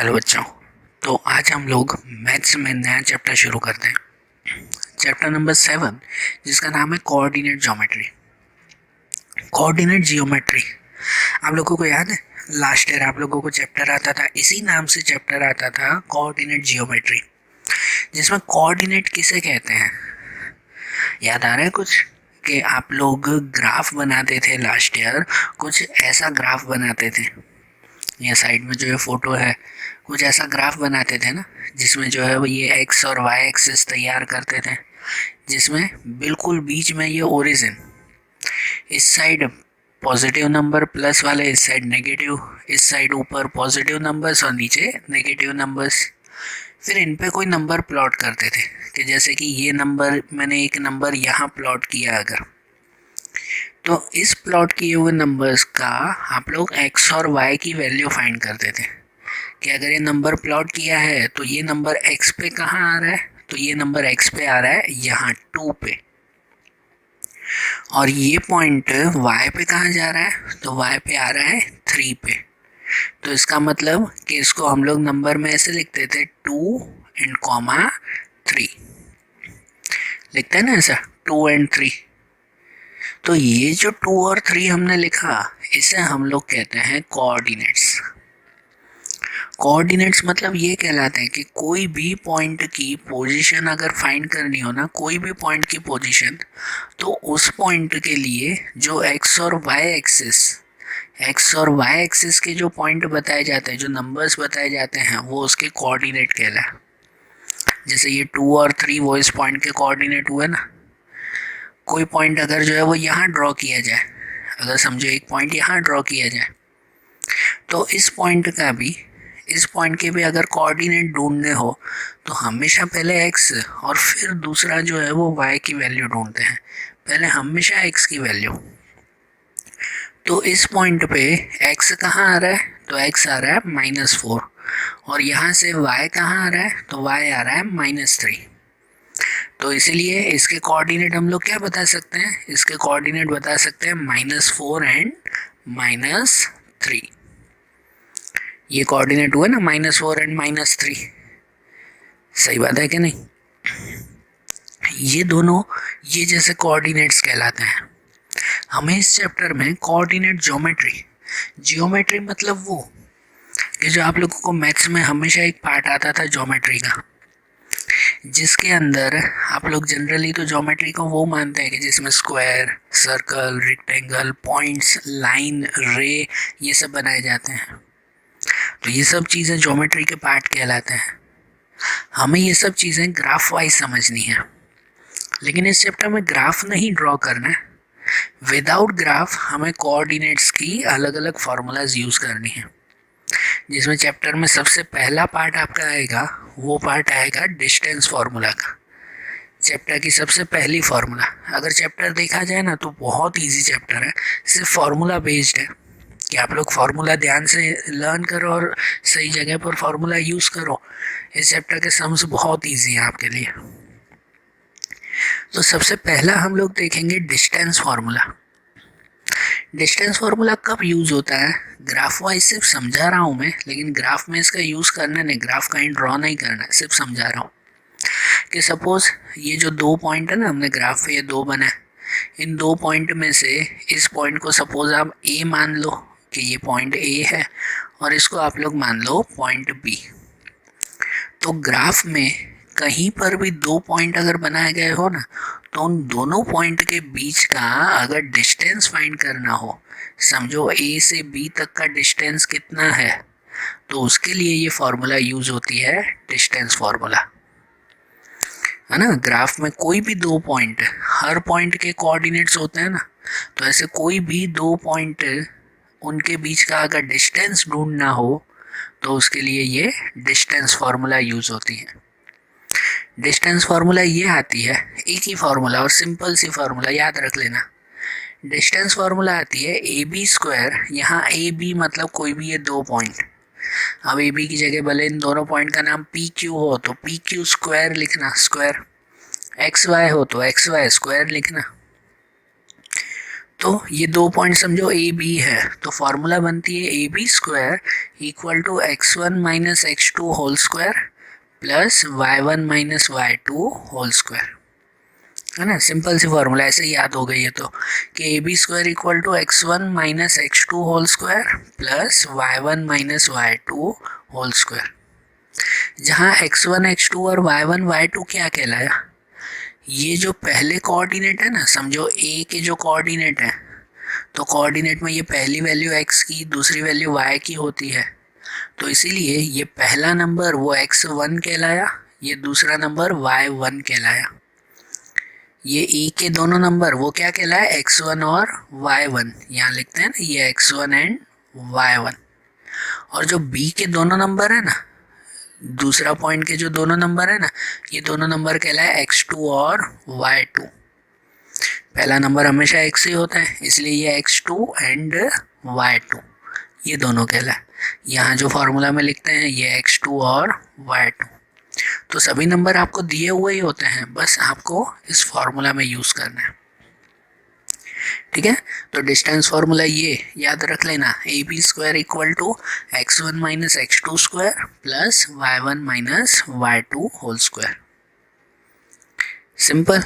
चलो बच्चों, तो आज हम लोग मैथ्स में नया चैप्टर शुरू करते हैं। चैप्टर नंबर 7 जिसका नाम है कोऑर्डिनेट ज्योमेट्री। कोऑर्डिनेट जियोमेट्री आप लोगों को याद है? लास्ट ईयर आप लोगों को चैप्टर आता था, इसी नाम से चैप्टर आता था, कोऑर्डिनेट जियोमेट्री, जिसमें कोऑर्डिनेट किसे कहते हैं याद आ रहा है कुछ? कि आप लोग ग्राफ बनाते थे लास्ट ईयर, कुछ ऐसा ग्राफ बनाते थे, ये साइड में जो है फोटो है, कुछ ऐसा ग्राफ बनाते थे ना, जिसमें जो है वो ये एक्स और वाई एक्सिस तैयार करते थे, जिसमें बिल्कुल बीच में ये ओरिजिन, इस साइड पॉजिटिव नंबर प्लस वाले, इस साइड नेगेटिव, इस साइड ऊपर पॉजिटिव नंबर्स और नीचे नेगेटिव नंबर्स। फिर इन पे कोई नंबर प्लॉट करते थे कि जैसे कि ये नंबर, मैंने एक नंबर यहाँ प्लॉट किया अगर, तो इस प्लॉट किए हुए नंबर्स का आप लोग एक्स और वाई की वैल्यू फाइंड करते थे कि अगर ये नंबर प्लॉट किया है तो ये नंबर एक्स पे कहाँ आ रहा है, तो ये नंबर एक्स पे आ रहा है यहाँ 2 पे, और ये पॉइंट वाई पे कहाँ जा रहा है, तो वाई पे आ रहा है 3 पे। तो इसका मतलब कि इसको हम लोग नंबर में ऐसे लिखते थे 2 एंड कॉमा 3, लिखते हैं ना ऐसा 2 एंड 3। तो ये जो 2 और 3 हमने लिखा, इसे हम लोग कहते हैं कोऑर्डिनेट्स। कोऑर्डिनेट्स मतलब ये कहलाते हैं कि कोई भी पॉइंट की पोजीशन अगर फाइंड करनी हो ना, कोई भी पॉइंट की पोजीशन, तो उस पॉइंट के लिए जो एक्स और वाई एक्सिस के जो पॉइंट बताए जाते हैं, जो नंबर्स बताए जाते हैं, वो उसके कोऑर्डिनेट कहलाए। जैसे ये 2 और 3 वो इस पॉइंट के कोऑर्डिनेट हुए ना। कोई पॉइंट अगर जो है वो यहाँ ड्रॉ किया जाए, अगर समझो एक पॉइंट यहाँ ड्रॉ किया जाए, तो इस पॉइंट का भी, इस पॉइंट के भी अगर कोऑर्डिनेट ढूंढने हो तो हमेशा पहले x और फिर दूसरा जो है वो y की वैल्यू ढूंढते हैं, पहले हमेशा x की वैल्यू। तो इस पॉइंट पे x कहाँ आ रहा है, तो x आ रहा है -4, और यहाँ से y कहाँ आ रहा है, तो y आ रहा है -3। तो इसीलिए इसके कोऑर्डिनेट हम लोग क्या बता सकते हैं, इसके कोऑर्डिनेट बता सकते हैं -4 एंड -3। ये कोऑर्डिनेट हुआ ना -4 एंड -3, सही बात है कि नहीं? ये दोनों ये जैसे कोऑर्डिनेट्स कहलाते हैं। हमें इस चैप्टर में कोऑर्डिनेट जियोमेट्री मतलब वो कि जो आप लोगों को मैथ्स में हमेशा एक पार्ट आता था ज्योमेट्री का, जिसके अंदर आप लोग जनरली तो ज्योमेट्री को वो मानते हैं कि जिसमें square, circle, rectangle, points, line, रे, ये सब बनाए जाते हैं। तो ये सब चीज़ें ज्योमेट्री के पार्ट कहलाते हैं। हमें ये सब चीज़ें ग्राफ वाइज समझनी है, लेकिन इस चैप्टर में ग्राफ नहीं ड्रॉ करना है। विदाउट ग्राफ हमें कोऑर्डिनेट्स की अलग अलग फार्मूलाज यूज़ करनी है, जिसमें चैप्टर में सबसे पहला पार्ट आपका आएगा, वो पार्ट आएगा डिस्टेंस फार्मूला का। चैप्टर की सबसे पहली फार्मूला, अगर चैप्टर देखा जाए ना तो बहुत इजी चैप्टर है, सिर्फ फार्मूला बेस्ड है कि आप लोग फार्मूला ध्यान से लर्न करो और सही जगह पर फार्मूला यूज़ करो। इस चैप्टर के सम्स बहुत इजी हैं आपके लिए। तो सबसे पहला हम लोग देखेंगे डिस्टेंस फार्मूला। डिस्टेंस फार्मूला कब यूज़ होता है? ग्राफ वाइज सिर्फ समझा रहा हूँ मैं, लेकिन ग्राफ में इसका यूज़ करना नहीं, ग्राफ कहीं ड्रॉ नहीं करना है, सिर्फ समझा रहा हूँ कि सपोज ये जो 2 पॉइंट है ना, हमने ग्राफ पे ये 2 बना है, इन 2 पॉइंट में से इस पॉइंट को सपोज आप ए मान लो कि ये पॉइंट ए है, और इसको आप लोग मान लो पॉइंट बी। तो ग्राफ में कहीं पर भी 2 पॉइंट अगर बनाए गए हो ना, तो उन दोनों पॉइंट के बीच का अगर डिस्टेंस फाइंड करना हो, समझो ए से बी तक का डिस्टेंस कितना है, तो उसके लिए ये फार्मूला यूज होती है, डिस्टेंस फार्मूला, है ना। ग्राफ में कोई भी 2 पॉइंट, हर पॉइंट के कोऑर्डिनेट्स होते हैं ना, तो ऐसे कोई भी 2 पॉइंट, उनके बीच का अगर डिस्टेंस ढूंढना हो तो उसके लिए ये डिस्टेंस फार्मूला यूज होती है। डिस्टेंस फार्मूला ये आती है, एक ही फार्मूला और सिंपल सी फार्मूला याद रख लेना। डिस्टेंस फार्मूला आती है ए बी स्क्वायर, यहाँ ए बी मतलब कोई भी ये 2 पॉइंट, अब ए बी की जगह भले इन दोनों पॉइंट का नाम पी क्यू हो तो पी क्यू स्क्वायर लिखना, स्क्वायर, एक्स वाई हो तो एक्स वाई स्क्वायर लिखना। तो ये दो पॉइंट समझो ए बी है, तो फॉर्मूला बनती है a B square equal to x one minus x two whole square plus y one minus y two whole square, है ना। सिंपल सी फॉर्मूला, ऐसे याद हो गई है तो कि A B square equal to x one minus x two whole square plus y one minus y two whole square, जहाँ एक्स वन एक्स टू और वाई वन वाई टू क्या कहलाया, ये जो पहले कोऑर्डिनेट है ना, समझो ए के जो कोऑर्डिनेट है, तो कोऑर्डिनेट में ये पहली वैल्यू x की, दूसरी वैल्यू y की होती है, तो इसीलिए ये पहला नंबर वो x1 कहलाया, ये दूसरा नंबर y1 कहलाया। ये e के दोनों नंबर वो क्या कहलाया, x1 और y1, यहाँ लिखते हैं ना ये x1 एंड y1। और जो b के दोनों नंबर है ना, दूसरा पॉइंट के जो दोनों नंबर है ना, ये दोनों नंबर कहलाए x2 और y2। पहला नंबर हमेशा x ही होता है, इसलिए ये x2 एंड y2 ये दोनों कहलाए। यहाँ जो फॉर्मूला में लिखते हैं ये x2 और y2, तो सभी नंबर आपको दिए हुए ही होते हैं, बस आपको इस फॉर्मूला में यूज़ करना है, ठीक है। तो डिस्टेंस फॉर्मूला ये याद रख लेना, a B square equal to x one minus x two square plus y one minus y two whole square. Simple.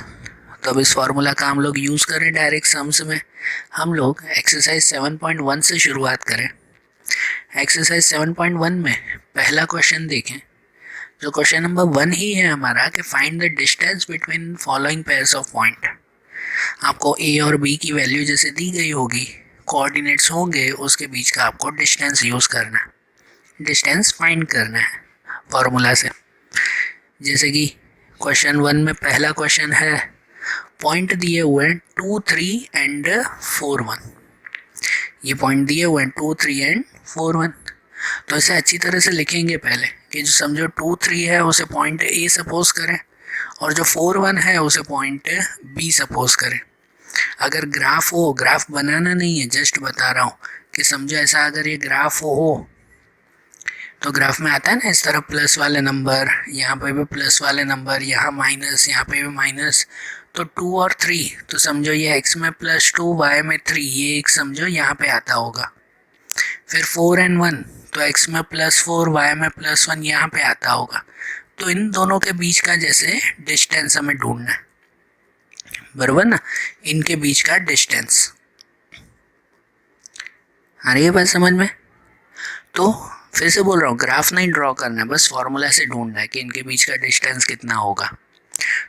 तो अब इस फॉर्मूला का हम लोग यूज़ करें डायरेक्ट सम्स में। हम लोग एक्सरसाइज 7.1 से शुरुआत करें। एक्सरसाइज 7.1 में पहला क्वेश्चन देखें, जो क्वेश्चन नंबर 1 ही है हमारा कि find the distance between following pairs of point. आपको ए और बी की वैल्यू जैसे दी गई होगी, कोऑर्डिनेट्स होंगे, उसके बीच का आपको डिस्टेंस यूज़ करना है, डिस्टेंस फाइंड करना है फॉर्मूला से। जैसे कि क्वेश्चन 1 में पहला क्वेश्चन है, पॉइंट दिए हुए हैं 2, 3 एंड 4, 1। ये पॉइंट दिए हुए हैं 2, 3 एंड 4, 1। तो इसे अच्छी तरह से लिखेंगे पहले कि जो समझो 2, 3 है उसे पॉइंट ए सपोज करें, और जो 4, 1 है उसे पॉइंट बी सपोज करें। अगर ग्राफ हो, ग्राफ बनाना नहीं है, जस्ट बता रहा हूँ कि समझो ऐसा अगर ये ग्राफ हो तो ग्राफ में आता है ना इस तरह प्लस वाले नंबर, यहाँ पे भी प्लस वाले नंबर, यहाँ माइनस, यहाँ पे भी माइनस, तो 2 और 3, तो समझो ये x में +2 y में 3, ये एक समझो यहाँ पे आता होगा। फिर 4 एंड 1, तो x में +4 y में +1 यहाँ पे आता होगा। तो इन दोनों के बीच का जैसे डिस्टेंस हमें ढूंढना है, बराबर ना, इनके बीच का डिस्टेंस। आ रही है बात समझ में? तो फिर से बोल रहा हूँ, ग्राफ नहीं ड्रॉ करना है, बस फॉर्मूला से ढूंढना है कि इनके बीच का डिस्टेंस कितना होगा।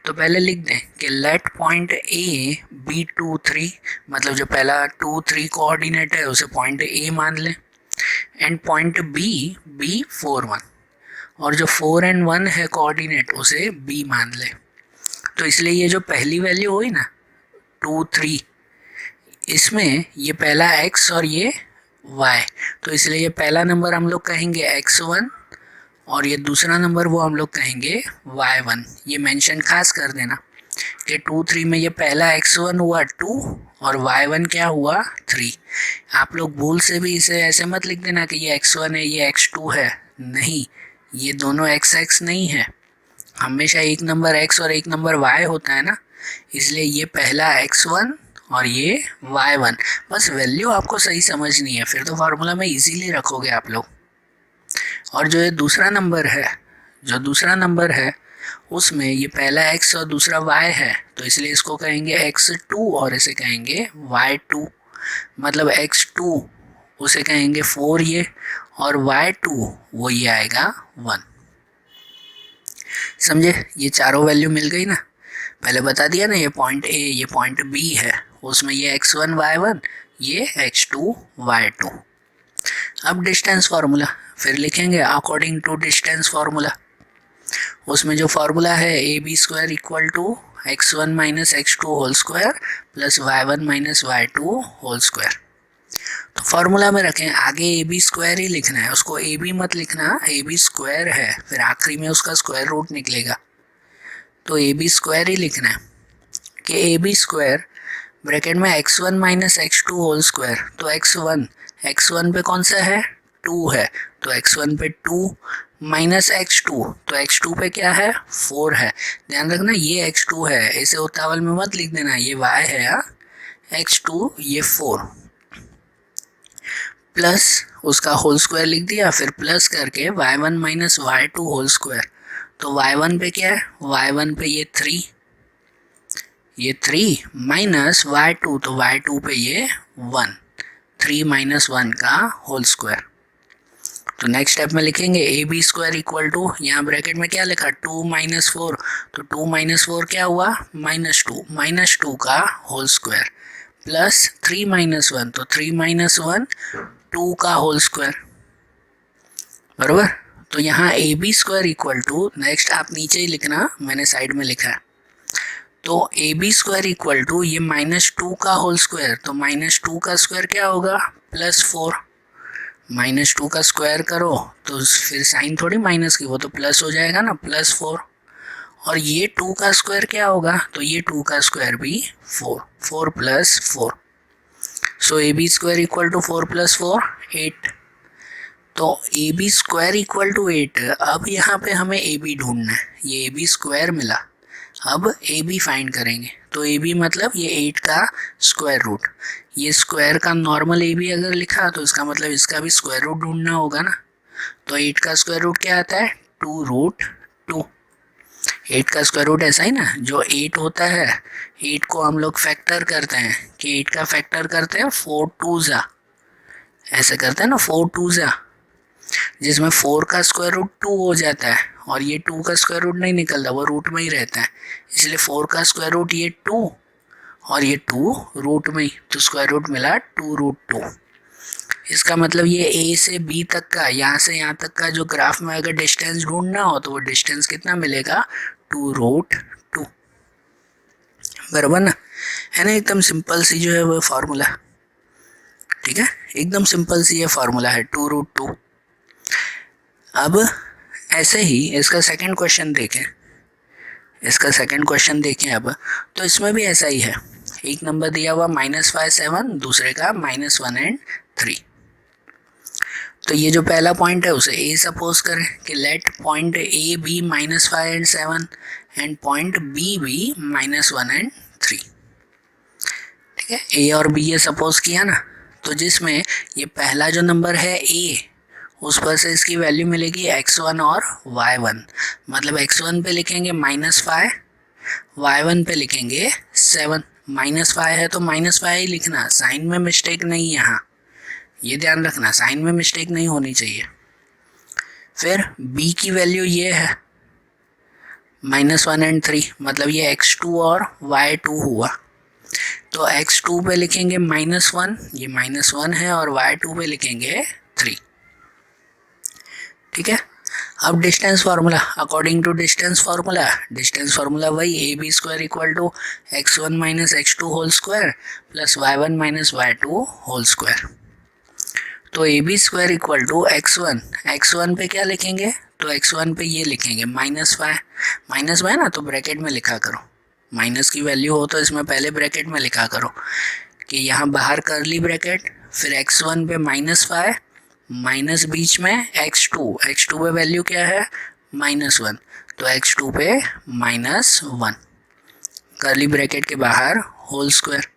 तो पहले लिख दें कि लेट पॉइंट ए बी 2, 3, मतलब जो पहला 2, 3 कोऑर्डिनेट है उसे पॉइंट ए मान लें, एंड पॉइंट बी 4, 1, और जो 4 एंड 1 है कोऑर्डिनेट उसे बी मान लें। तो इसलिए ये जो पहली वैल्यू हुई ना 2, 3, इसमें ये पहला x और ये y, तो इसलिए ये पहला नंबर हम लोग कहेंगे x1 और ये दूसरा नंबर वो हम लोग कहेंगे y1। ये मेंशन खास कर देना कि 2, 3 में ये पहला x1 हुआ 2 और y1 क्या हुआ 3। आप लोग भूल से भी इसे ऐसे मत लिख देना कि ये x1 है ये x2 है, नहीं, ये दोनों x नहीं है, हमेशा एक नंबर x और एक नंबर y होता है ना, इसलिए ये पहला x1 और ये y1। बस वैल्यू आपको सही समझनी है, फिर तो फार्मूला में इजीली रखोगे आप लोग। और जो ये दूसरा नंबर है उसमें ये पहला x और दूसरा y है, तो इसलिए इसको कहेंगे x2 और इसे कहेंगे y2। मतलब x2 उसे कहेंगे 4 ये, और y2 वो ये आएगा 1। समझे? ये चारों वैल्यू मिल गई ना, पहले बता दिया ना, ये पॉइंट ए ये पॉइंट बी है, उसमें ये x1 y1 ये x2 y2। अब डिस्टेंस फार्मूला फिर लिखेंगे अकॉर्डिंग टू डिस्टेंस फार्मूला। उसमें जो फार्मूला है a B square equal to x1 minus x2 whole square plus y1 minus y2 whole square. तो फार्मूला में रखें, आगे ए बी स्क्वायर ही लिखना है, उसको ए बी मत लिखना, ए बी स्क्वायर है, फिर आखिरी में उसका स्क्वायर रूट निकलेगा, तो ए बी स्क्वायर ही लिखना है कि ए बी स्क्वायर ब्रैकेट में x1 minus x2 whole square. तो x1 पे कौन सा है 2 है, तो x1 पे 2 माइनस x2, तो x2 पे क्या है 4 है। ध्यान रखना ये x2 है, इसे उतावल में मत लिख देना, ये y है, x2 ये 4 प्लस उसका होल स्क्वायर लिख दिया, फिर प्लस करके y1 minus y2 whole square. तो y1 पे क्या है, y1 पे ये 3 माइनस y2, तो y2 पे ये 1, 3 माइनस 1 का होल स्क्वायर। तो नेक्स्ट स्टेप में लिखेंगे A B square equal to, यहाँ ब्रैकेट में क्या लिखा 2 माइनस 4, तो 2 माइनस 4 क्या हुआ -2 का होल स्क्वायर प्लस 3 माइनस 1, तो 3 माइनस 1 2 का होल स्क्वायर, बराबर। तो यहाँ A B square equal to, next आप नीचे ही लिखना, मैंने साइड में लिखा है। तो A B square equal to ये -2 का होल स्क्वायर, तो -2 का स्क्वायर क्या होगा +4, -2 का स्क्वायर करो तो फिर साइन थोड़ी माइनस की, वो तो प्लस हो जाएगा ना, +4। और ये 2 का स्क्वायर क्या होगा, तो ये 2 का स्क्वायर भी 4 + 4। So A B square equal to 4 + 4 8। तो A B square equal to 8। अब यहाँ पे हमें ए बी ढूंढना है, ये ए बी स्क्वायर मिला, अब ए बी फाइंड करेंगे। तो ए बी मतलब ये 8 का स्क्वायर रूट, ये स्क्वायर का नॉर्मल ए बी अगर लिखा तो इसका मतलब इसका भी स्क्वायर रूट ढूंढना होगा ना। तो 8 का स्क्वायर रूट क्या आता है 2√2। 8 का स्क्वायर रूट ऐसा ही ना, जो 8 होता है 8 को हम लोग फैक्टर करते हैं कि 8 का फैक्टर करते हैं 4 2 जा, ऐसे करते हैं ना 4 2 जा, जिसमें 4 का स्क्वायर रूट 2 हो जाता है और ये 2 का स्क्वायर रूट नहीं निकलता, वो रूट में ही रहता है, इसलिए 4 का स्क्वायर रूट ये 2 और ये 2 रूट में ही, तो स्क्वायर रूट मिला 2√2। इसका मतलब ये ए से बी तक का, यहाँ से यहाँ तक का जो ग्राफ में अगर डिस्टेंस ढूंढना हो तो वो डिस्टेंस कितना मिलेगा 2√2, बराबर ना, है ना। एकदम सिंपल सी जो है वो फार्मूला, ठीक है, एकदम सिंपल सी ये फार्मूला है 2√2। अब ऐसे ही इसका सेकंड क्वेश्चन देखें, अब तो इसमें भी ऐसा ही है, एक नंबर दिया हुआ -5 7, दूसरे का -1 और 3। तो ये जो पहला पॉइंट है उसे ए सपोज करें कि लेट पॉइंट ए बी -5 और 7 एंड पॉइंट बी भी -1 और 3, ठीक है। ए और बी ये सपोज किया ना, तो जिसमें ये पहला जो नंबर है ए, उस पर से इसकी वैल्यू मिलेगी x1 और y1, मतलब x1 पे लिखेंगे -5, y1 पे लिखेंगे 7। -5 है तो -5 ही लिखना, साइन में मिस्टेक नहीं, यहाँ ये ध्यान रखना, साइन में मिस्टेक नहीं होनी चाहिए। फिर b की वैल्यू ये है -1 और 3, मतलब ये x2 और y2 हुआ, तो x2 पे लिखेंगे -1, ये -1 है, और y2 पे लिखेंगे 3, ठीक है। अब distance formula, according to distance formula वही A B square equal to x1 minus x2 whole square plus y1 minus y2 whole square. तो A B square equal to x1 पे क्या लिखेंगे, तो x1 पे ये लिखेंगे -5 ना, तो ब्रैकेट में लिखा करो, माइनस की वैल्यू हो तो इसमें पहले ब्रैकेट में लिखा करो कि यहाँ बाहर करली ब्रैकेट, फिर x1 पे -5 माइनस बीच में x2 पे वैल्यू क्या है -1, तो x2 पे -1 करली ब्रैकेट के बाहर होल स्क्वायर,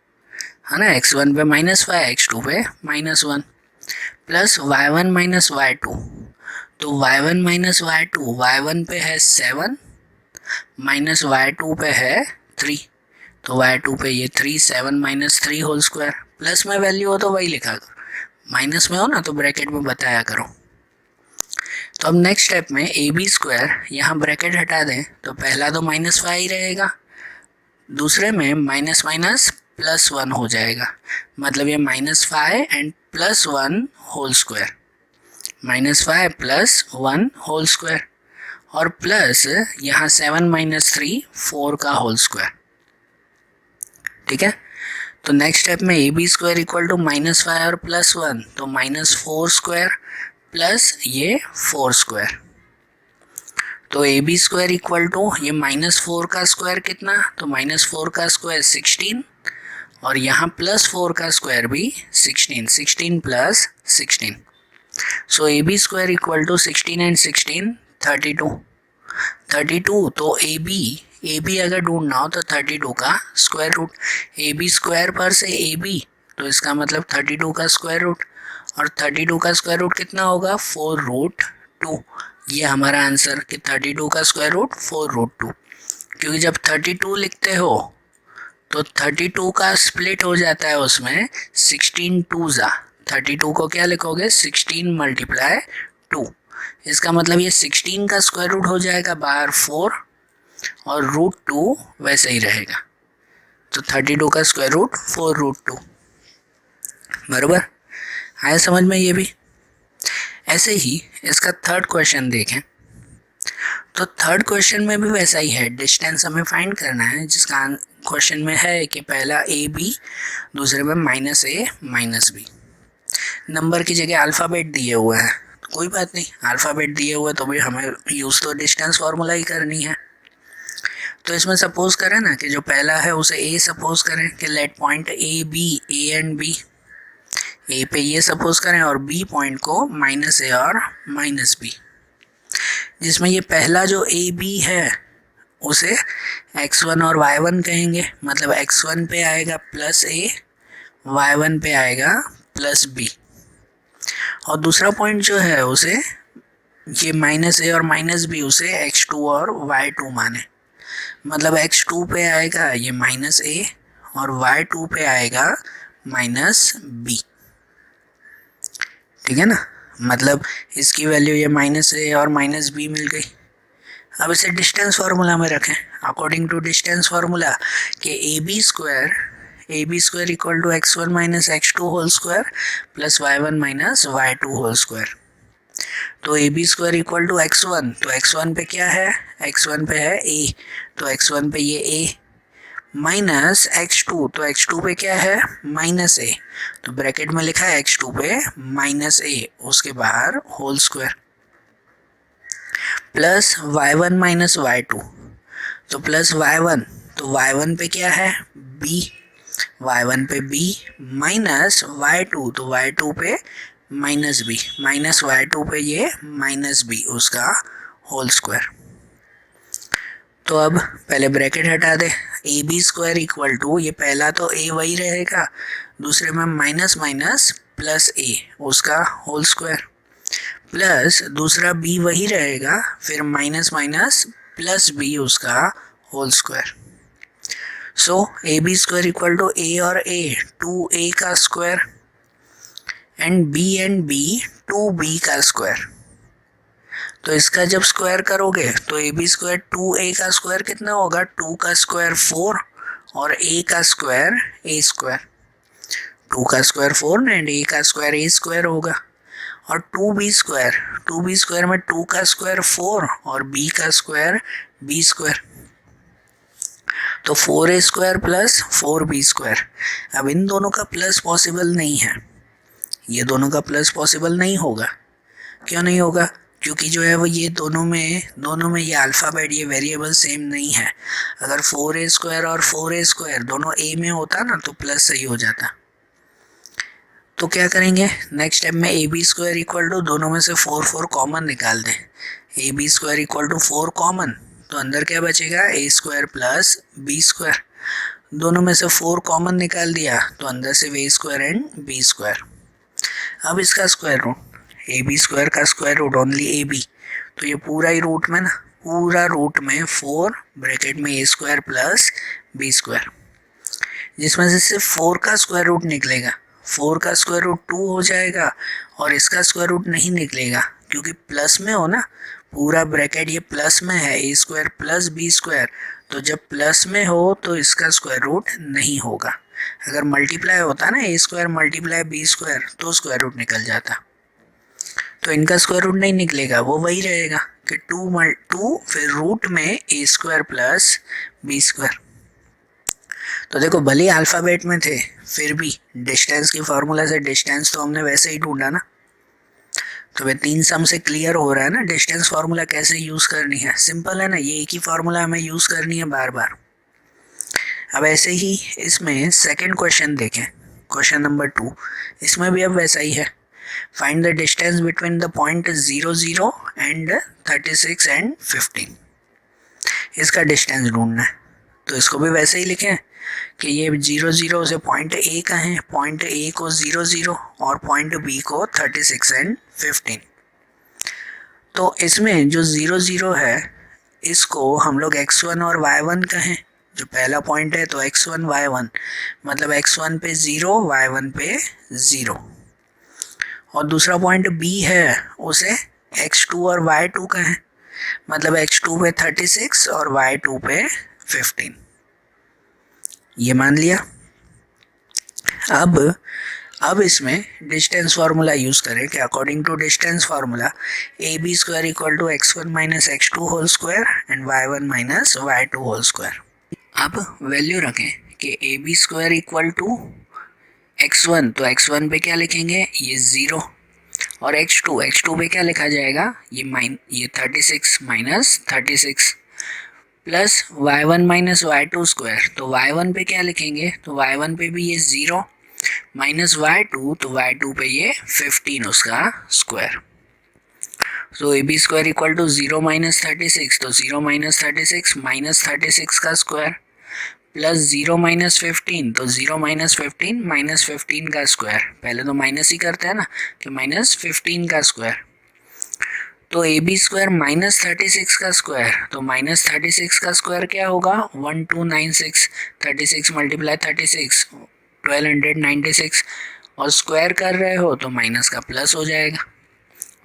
है ना, x1 पे -5 x2 पे -1 प्लस y1 माइनस y2, तो y1 माइनस y2, y1 पे है 7 माइनस y2 पे है 3, तो y2 पे ये 3, 7 माइनस 3 होल स्क्वायर, प्लस में वैल्यू हो तो वही लिखा करो, माइनस में हो ना तो ब्रैकेट में बताया करो। तो अब नेक्स्ट स्टेप में ए बी स्क्वायर, यहाँ ब्रैकेट हटा दें तो पहला तो -5 ही रहेगा, दूसरे में माइनस माइनस +1 हो जाएगा, मतलब ये -5 and +1 whole square, -5 + 1 whole square, और प्लस यहाँ 7 माइनस 3 4 का होल स्क्वायर, ठीक है। तो नेक्स्ट स्टेप में A B square equal to -5 और +1, तो -4 स्क्वायर प्लस ये 4 स्क्वायर, तो A B square equal to ये -4 का स्क्वायर कितना, तो -4 का स्क्वायर 16, और यहाँ +4 का स्क्वायर भी 16 + 16, so A B square equal to 16 and 16 32, 32, तो ए बी अगर ढूंढना हो तो 32 का square root, A B square पर से ए बी, तो इसका मतलब 32 का स्क्वायर रूट, और 32 का स्क्वायर रूट कितना होगा 4√2। ये हमारा आंसर कि 32 का स्क्वायर रूट 4√2, क्योंकि जब 32 लिखते हो तो 32 का स्प्लिट हो जाता है उसमें 16 2 32 को क्या लिखोगे 16 मल्टीप्लाई 2, इसका मतलब ये 16 का स्क्वायर रूट हो जाएगा बाहर 4 और √2 वैसे ही रहेगा, तो 32 का स्क्वायर रूट 4√2। बराबर आया समझ में ये भी। ऐसे ही इसका थर्ड क्वेश्चन देखें, तो थर्ड क्वेश्चन में भी वैसा ही है, डिस्टेंस हमें फाइंड करना है, जिसका क्वेश्चन में है कि पहला ए बी, दूसरे में -a -b। नंबर की जगह अल्फ़ाबेट दिए हुए हैं, तो कोई बात नहीं, अल्फ़ाबेट दिए हुए तो भी हमें यूज़ तो डिस्टेंस फार्मूला ही करनी है। तो इसमें सपोज करें ना कि जो पहला है उसे ए सपोज करें कि let point A B, A and B, A पे ये सपोज करें और बी पॉइंट को -a और -b, जिसमें ये पहला जो ए बी है उसे x1 और y1 कहेंगे, मतलब x1 पे आएगा +a, y1 पे आएगा +b, और दूसरा पॉइंट जो है उसे ये -a और -b उसे x2 और y2 माने, मतलब x2 पे आएगा ये -a और y2 पे आएगा -b। ठीक है ना, मतलब इसकी वैल्यू ये -a और -b मिल गई। अब इसे डिस्टेंस फार्मूला में रखें, अकॉर्डिंग टू डिस्टेंस फार्मूला कि A B square equal to x1 minus x2 whole square plus y1 minus y2 whole square. तो A B square equal to x1, तो x1 पे क्या है, x1 पे है a, तो x1 पे ये a, माइनस x2, तो x2 पे क्या है -a, तो ब्रैकेट में लिखा है x2 पे -a, उसके बाहर whole square, plus y1 minus y2, तो प्लस y1, तो y1 पे क्या है b, y1 पे b, माइनस y2, तो y2 पे -b, माइनस y2 पे ये -b, उसका होल स्क्वायर। तो अब पहले ब्रैकेट हटा दे, A B square equal to, ये पहला तो a वही रहेगा, दूसरे में माइनस माइनस प्लस a, उसका होल स्क्वायर, प्लस दूसरा b वही रहेगा, फिर माइनस माइनस प्लस b, उसका whole square. So A B square equal to a और a 2a का स्क्वायर एंड b 2b का स्क्वायर। तो इसका जब स्क्वायर करोगे तो ए बी स्क्वायर 2a का स्क्वायर कितना होगा, 2 का स्क्वायर 4 और a का स्क्वायर a स्क्वायर, 2 का स्क्वायर 4 एंड a का स्क्वायर a स्क्वायर होगा, और 2b स्क्वायर में 2 का स्क्वायर 4 और b का स्क्वायर b स्क्वायर, तो 4a square plus 4b square. अब इन दोनों का प्लस पॉसिबल नहीं है, ये दोनों का प्लस पॉसिबल नहीं होगा। क्यों नहीं होगा, क्योंकि जो है वो ये दोनों में ये अल्फ़ाबेट, ये वेरिएबल सेम नहीं है। अगर 4a स्क्वायर और 4a स्क्वायर दोनों a में होता ना तो प्लस सही हो जाता। तो क्या करेंगे, नेक्स्ट स्टेप में A B square equal to, दोनों में से 4 कॉमन निकाल दें, A B square equal to 4 common, तो अंदर क्या बचेगा a square plus b square, दोनों में से 4 कॉमन निकाल दिया तो अंदर से a square and b square. अब इसका square root, A B square का square root only A B, तो ये पूरा ही रूट में ना, पूरा रूट में 4 ब्रैकेट में a square plus b square, जिसमें से सिर्फ 4 का स्क्वायर रूट निकलेगा, 4 का स्क्वायर रूट 2 हो जाएगा, और इसका स्क्वायर रूट नहीं निकलेगा क्योंकि प्लस में हो ना, पूरा ब्रैकेट ये प्लस में है, a square plus b square, तो जब प्लस में हो तो इसका स्क्वायर रूट नहीं होगा। अगर मल्टीप्लाई होता ना a square multiply b square तो स्क्वायर रूट निकल जाता, तो इनका स्क्वायर रूट नहीं निकलेगा, वो वही रहेगा कि 2 फिर रूट में a square plus b square. तो देखो भले अल्फ़ाबेट में थे फिर भी डिस्टेंस की फार्मूला से डिस्टेंस तो हमने वैसे ही ढूंढा ना, तो वे 3 सम से क्लियर हो रहा है ना डिस्टेंस फार्मूला कैसे यूज़ करनी है। सिंपल है ना, ये एक ही फार्मूला हमें यूज़ करनी है बार बार। अब ऐसे ही इसमें सेकंड क्वेश्चन देखें, क्वेश्चन नंबर 2, इसमें भी अब वैसा ही है, find the distance between the point 0 0 and 36 and 15। इसका डिस्टेंस ढूंढना है। तो इसको भी वैसे ही लिखें कि ये 0 0 से पॉइंट ए का है, पॉइंट ए को 0 0 और पॉइंट बी को 36 एंड 15। तो इसमें जो 0 0 है इसको हम लोग x1 और y1 कहें। जो पहला पॉइंट है तो x1 y1 मतलब x1 पे 0 y1 पे 0, और दूसरा पॉइंट b है उसे x2 और y2 कहें, मतलब x2 पे 36 और y2 पे 15। ये मान लिया। अब इसमें डिस्टेंस फार्मूला यूज़ करें कि according to distance formula A B square equal to x1 minus x2 whole square and y1 minus y2 whole square. अब वैल्यू रखें कि A B square equal to x1, तो x1 पे क्या लिखेंगे, ये 0, और x2 पे क्या लिखा जाएगा, ये 36 minus 36 plus y1 minus y2 square, तो y1 पे क्या लिखेंगे, तो y1 पे भी ये 0 माइनस y2, तो y2 पे ये 15 उसका स्क्वायर। तो A B square equal to 0 minus 36, तो 0 माइनस 36 माइनस 36 का स्क्वायर प्लस 0 माइनस 15, तो 0 माइनस 15 माइनस 15 का स्क्वायर। पहले तो माइनस ही करते हैं ना, कि माइनस 15 का स्क्वायर। तो ए बी स्क्वायर माइनस 36 का स्क्वायर, तो माइनस 36 का स्क्वायर क्या होगा, 1296, 36 मल्टीप्लाई 36 1296, और स्क्वायर कर रहे हो तो माइनस का प्लस हो जाएगा।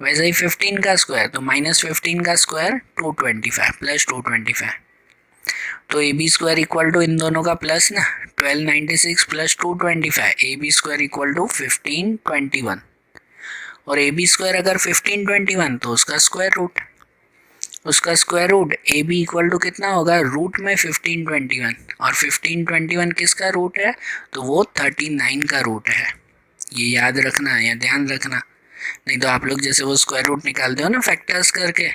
वैसे ही 15 का स्क्वायर, तो माइनस 15 का स्क्वायर 225 प्लस 225, तो A B square equal to इन दोनों का प्लस ना, 1296 plus 225, A B square equal to 1521, और ए बी स्क्वायर अगर 1521 तो उसका square root A B equal to कितना होगा, रूट में 1521, और 1521 किसका रूट है, तो वो 39 का रूट है। ये याद रखना या ध्यान रखना, नहीं तो आप लोग जैसे वो स्क्वायर रूट निकालते हो ना फैक्टर्स करके,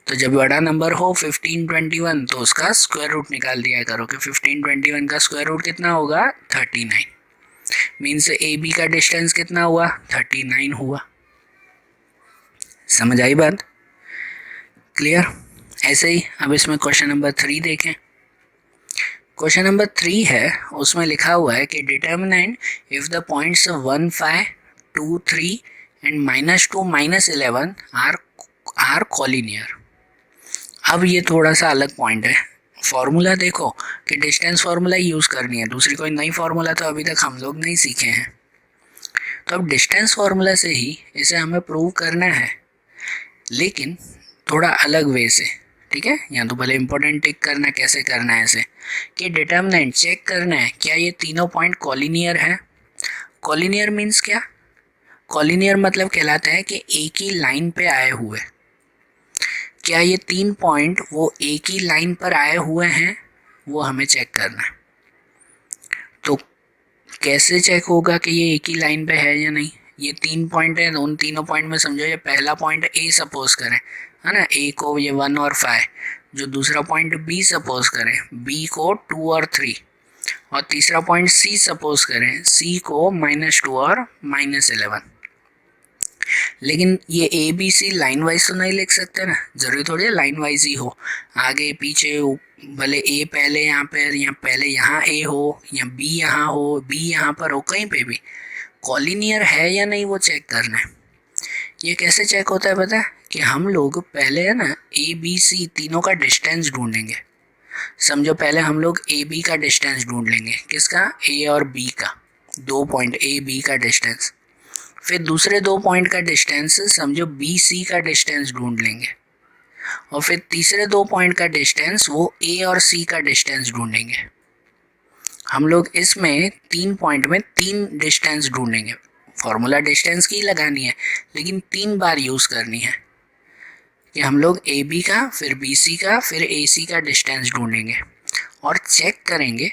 तो जब बड़ा नंबर हो 1521 तो उसका स्क्वायर रूट निकाल दिया करो कि 1521 का स्क्वायर रूट कितना होगा, 39। मीन्स ए बी का डिस्टेंस कितना हुआ, 39 हुआ। समझ आई बात, क्लियर। ऐसे ही अब इसमें क्वेश्चन नंबर 3 देखें। क्वेश्चन नंबर 3 है, उसमें लिखा हुआ है कि determinant if the points 1 5 2 3 and -2 -11 are collinear. अब ये थोड़ा सा अलग पॉइंट है। फॉर्मूला देखो कि डिस्टेंस फार्मूला यूज़ करनी है, दूसरी कोई नई फार्मूला तो अभी तक हम लोग नहीं सीखे हैं। तो अब डिस्टेंस फार्मूला से ही इसे हमें प्रूव करना है, लेकिन थोड़ा अलग वे से, ठीक है। यहाँ तो भले इंपॉर्टेंट टिक करना, कैसे करना है इसे, कि डिटर्मिनेंट चेक करना है क्या ये तीनों पॉइंट कॉलिनियर है। कॉलिनियर मीन्स क्या, कॉलिनियर मतलब कहलाता है कि एक ही लाइन पे आए हुए। क्या ये 3 पॉइंट वो एक ही लाइन पर आए हुए हैं, वो हमें चेक करना है। तो कैसे चेक होगा कि ये एक ही लाइन पे है या नहीं। ये 3 पॉइंट है, उन तीनों पॉइंट में समझो ये पहला पॉइंट ए सपोज करें, है ना, ए को ये 1 और 5, जो दूसरा पॉइंट बी सपोज करें, बी को 2 और 3, और तीसरा पॉइंट सी सपोज करें, सी को -2 और -11। लेकिन ये A B C line wise तो नहीं लिख सकते ना, जरूरी थोड़ी है लाइन वाइज ही हो, आगे पीछे भले ए पहले यहाँ पर, या पहले यहाँ ए हो, या बी यहाँ हो, बी यहाँ पर हो, कहीं पे भी कॉलिनियर है या नहीं वो चेक करना है। ये कैसे चेक होता है पता है, कि हम लोग पहले है ना ए बी सी तीनों का डिस्टेंस ढूंढेंगे। समझो पहले हम लोग ए बी का डिस्टेंस ढूंढ लेंगे, किसका, ए और बी का, 2 पॉइंट ए बी का डिस्टेंस। फिर दूसरे 2 पॉइंट का डिस्टेंस समझो बी सी का डिस्टेंस ढूंढ लेंगे, और फिर तीसरे 2 पॉइंट का डिस्टेंस वो ए और सी का डिस्टेंस ढूंढेंगे। हम लोग इसमें 3 पॉइंट में 3 डिस्टेंस ढूंढेंगे। फॉर्मूला डिस्टेंस की लगानी है, लेकिन 3 बार यूज़ करनी है कि हम लोग ए बी का, फिर बी सी का, फिर ए सी का डिस्टेंस ढूंढेंगे, और चेक करेंगे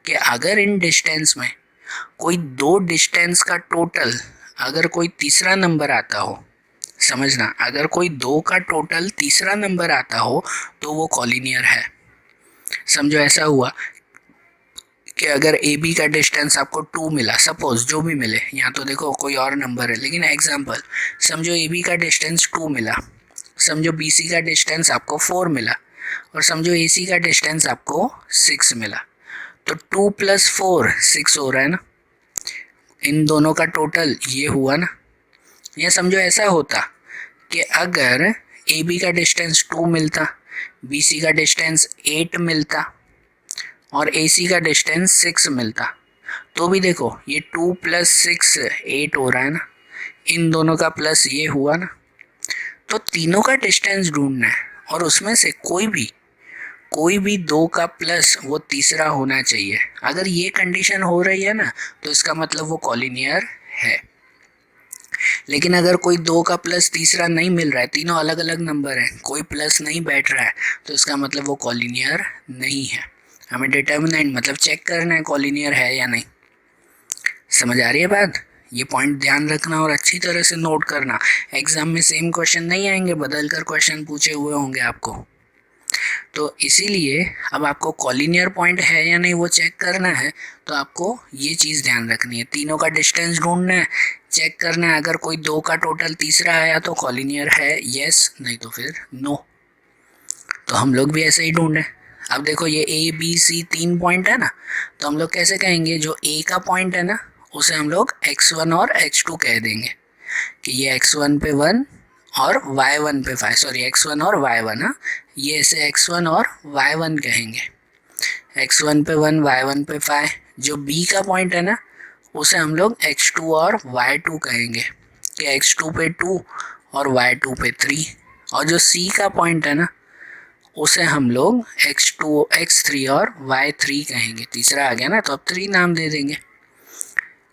कि अगर इन डिस्टेंस में कोई 2 डिस्टेंस का टोटल, अगर कोई तीसरा नंबर आता हो, समझना, अगर कोई 2 का टोटल तीसरा नंबर आता हो तो वो कॉलिनियर है। समझो ऐसा हुआ कि अगर ए बी का डिस्टेंस आपको 2 मिला, सपोज जो भी मिले, यहाँ तो देखो कोई और नंबर है लेकिन एग्जांपल, समझो ए बी का डिस्टेंस 2 मिला, समझो बी सी का डिस्टेंस आपको 4 मिला, और समझो AC का डिस्टेंस आपको 6 मिला, तो 2 + 4 6 हो रहा है ना, इन दोनों का टोटल ये हुआ ना। ये समझो ऐसा होता कि अगर AB का डिस्टेंस 2 मिलता, BC का डिस्टेंस 8 मिलता और AC का डिस्टेंस 6 मिलता, तो भी देखो ये 2 + 6 8 हो रहा है ना, इन दोनों का प्लस ये हुआ ना। तो तीनों का डिस्टेंस ढूंढना है और उसमें से कोई भी दो का प्लस वो तीसरा होना चाहिए। अगर ये कंडीशन हो रही है ना तो इसका मतलब वो कॉलिनियर है। लेकिन अगर कोई दो का प्लस तीसरा नहीं मिल रहा है, तीनों अलग अलग नंबर हैं, कोई प्लस नहीं बैठ रहा है, तो इसका मतलब वो कॉलिनियर नहीं है। हमें डिटर्मिनेंट मतलब चेक करना है कॉलिनियर है या नहीं। समझ आ रही है बात? ये पॉइंट ध्यान रखना और अच्छी तरह से नोट करना। एग्जाम में सेम क्वेश्चन नहीं आएंगे, बदल कर क्वेश्चन पूछे हुए होंगे आपको। तो इसीलिए अब आपको कॉलिनियर पॉइंट है या नहीं वो चेक करना है, तो आपको ये चीज़ ध्यान रखनी है। तीनों का डिस्टेंस ढूंढना है, चेक करना है, अगर कोई दो का टोटल तीसरा आया तो कॉलिनियर है यस, नहीं तो फिर नो। तो हम लोग भी ऐसे ही ढूंढें। अब देखो ये ABC 3 पॉइंट है ना, तो हम लोग कैसे कहेंगे, जो A का पॉइंट है ना उसे हम लोग x1 और x2 कह देंगे कि ये x1 पे 1 और y1 पे 5, सॉरी x1 और y1, हाँ ये ऐसे x1 और y1 कहेंगे। x1 पे 1 y1 पे 5। जो B का पॉइंट है ना उसे हम लोग x2 और y2 कहेंगे कि x2 पे 2 और y2 पे 3। और जो C का पॉइंट है ना उसे हम लोग x2 x3 और y3 कहेंगे। तीसरा आ गया ना तो अब 3 नाम दे देंगे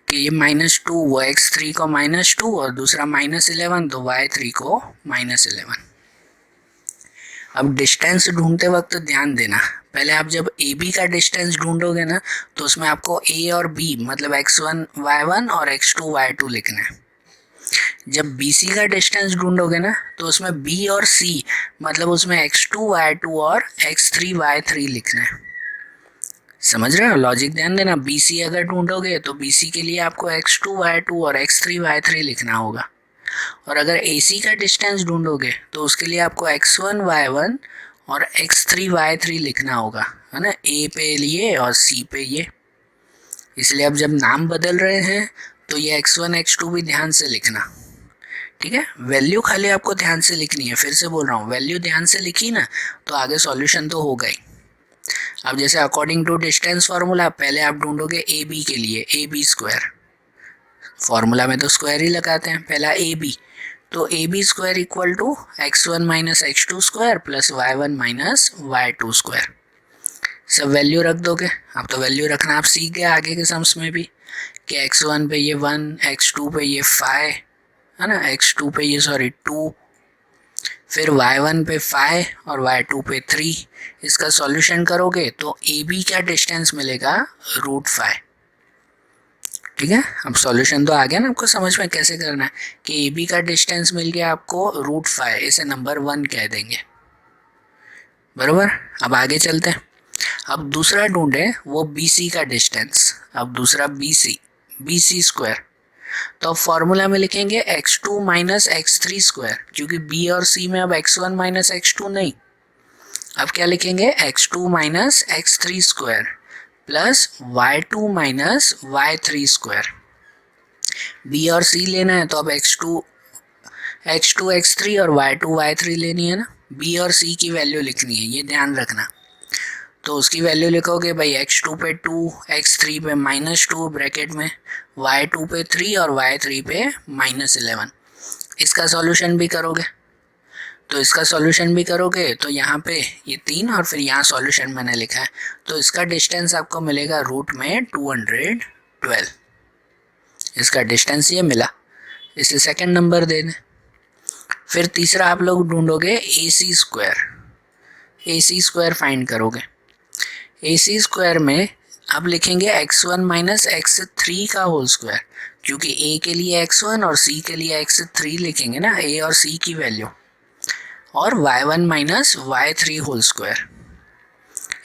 कि ये -2 वो x3 को -2 और दूसरा -11 तो y3 को -11। अब डिस्टेंस ढूंढते वक्त ध्यान देना, पहले आप जब AB का डिस्टेंस ढूंढोगे ना तो उसमें आपको A और B मतलब x1 y1 और x2 y2 लिखना है। जब BC का डिस्टेंस ढूंढोगे ना तो उसमें B और C मतलब उसमें x2 y2 और x3 y3 लिखना है। समझ रहे हो लॉजिक? ध्यान देना, BC अगर ढूंढोगे तो BC के लिए आपको x2 y2 और x3 y3 लिखना होगा, और अगर AC का डिस्टेंस ढूंढोगे तो उसके लिए आपको x1 y1 और x3 y3 लिखना होगा, है ना, A पे ये और C पे ये। इसलिए अब जब नाम बदल रहे हैं तो ये x1 x2 भी ध्यान से लिखना, ठीक है। वैल्यू खाली आपको ध्यान से लिखनी है, फिर से बोल रहा हूँ, वैल्यू ध्यान से लिखी ना तो आगे सॉल्यूशन तो होगा ही। अब जैसे अकॉर्डिंग टू डिस्टेंस फार्मूला पहले आप ढूंढोगे AB के लिए, AB², फार्मूला में तो स्क्वायर ही लगाते हैं, पहला AB, तो AB² equal to x1 - x2² plus y1 - y2²। सब वैल्यू रख दोगे। अब तो वैल्यू रखना आप सीख गए आगे के सम्स में भी कि x1 पे ये 1, x2 पे ये 5, है ना, x2 पे ये 2, फिर y1 पे 5 और y2 पे 3। इसका सॉल्यूशन करोगे तो AB का डिस्टेंस मिलेगा √5। ठीक है, अब सॉल्यूशन तो आ गया ना आपको समझ में कैसे करना है कि AB का डिस्टेंस मिल गया आपको √5, इसे नंबर 1 कह देंगे, बराबर। अब आगे चलते हैं। अब दूसरा ढूंढे वो BC का डिस्टेंस। अब दूसरा BC², तो अब फॉर्मूला में लिखेंगे x2 - x3², क्योंकि B और C में अब x1 - x2 नहीं। अब क्या लिखेंगे, x2 - x3² plus y2 - y3²। B और C लेना है तो अब x2 x3 और y2 y3 लेनी है ना। B और C की वैल्यू लिखनी है, ये ध्यान रखना। तो उसकी वैल्यू लिखोगे भाई x2 पे 2, x3 पे -2 ब्रैकेट में, y2 पे 3 और y3 पे -11। इसका सॉल्यूशन भी करोगे, तो इसका सॉल्यूशन भी करोगे तो यहाँ पे ये 3 और फिर यहाँ सॉल्यूशन मैंने लिखा है, तो इसका डिस्टेंस आपको मिलेगा रूट में 212। इसका डिस्टेंस ये मिला, इसे सेकंड नंबर दे दें। फिर तीसरा आप लोग ढूंढोगे AC² फाइंड करोगे। AC² में अब लिखेंगे x1 - x3 का होल स्क्वायर, क्योंकि A के लिए x1 और C के लिए x3 लिखेंगे ना, A और C की वैल्यू, और y1 - y3 होल स्क्वायर।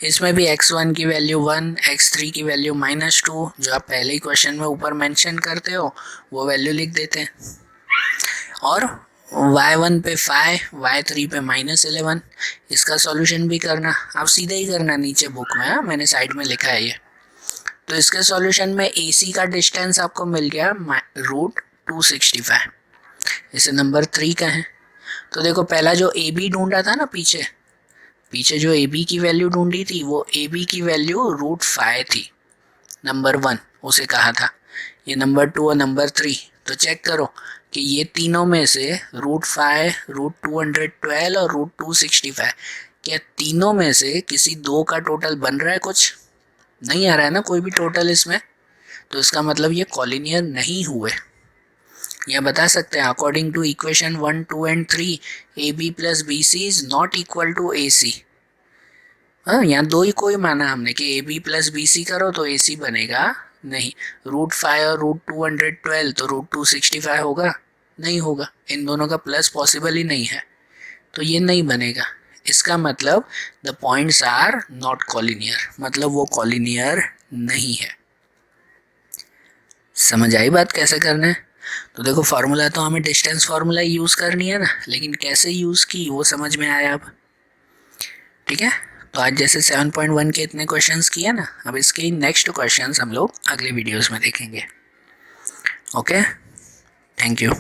इसमें भी x1 की वैल्यू 1, x3 की वैल्यू -2, जो आप पहले ही क्वेश्चन में ऊपर मेंशन करते हो वो वैल्यू लिख देते हैं, और y1 पे 5, y3 पे -11। इसका सॉल्यूशन भी करना, आप सीधे ही करना नीचे बुक में, हाँ मैंने साइड में लिखा है ये। तो इसके सॉल्यूशन में AC का डिस्टेंस आपको मिल गया √265, इसे नंबर 3 का है। तो देखो पहला जो AB ढूंढा था ना, पीछे जो AB की वैल्यू ढूंढी थी, वो AB की वैल्यू √5 थी, नंबर 1 उसे कहा था। ये नंबर 2 और नंबर 3, तो चेक करो कि ये तीनों में से √5, √212 और √265, क्या तीनों में से किसी दो का टोटल बन रहा है? कुछ नहीं आ रहा है ना कोई भी टोटल इसमें, तो इसका मतलब ये कॉलिनियर नहीं हुए। यह बता सकते हैं according to equation 1, 2 and 3 AB plus BC is not equal to AC। हाँ, यहाँ दो ही कोई माना हमने कि AB प्लस BC करो तो AC बनेगा नहीं। √5 और √212 तो √265 होगा? नहीं होगा, इन दोनों का प्लस पॉसिबल ही नहीं है, तो ये नहीं बनेगा। इसका मतलब the points are not collinear, मतलब वो कॉलिनियर नहीं है। समझ आई बात कैसे करना है? तो देखो फार्मूला तो हमें डिस्टेंस फार्मूला यूज़ करनी है ना, लेकिन कैसे यूज़ की वो समझ में आया अब। ठीक है, तो आज जैसे 7.1 के इतने क्वेश्चंस किए ना, अब इसके नेक्स्ट क्वेश्चंस हम लोग अगले वीडियोस में देखेंगे। Okay, thank you.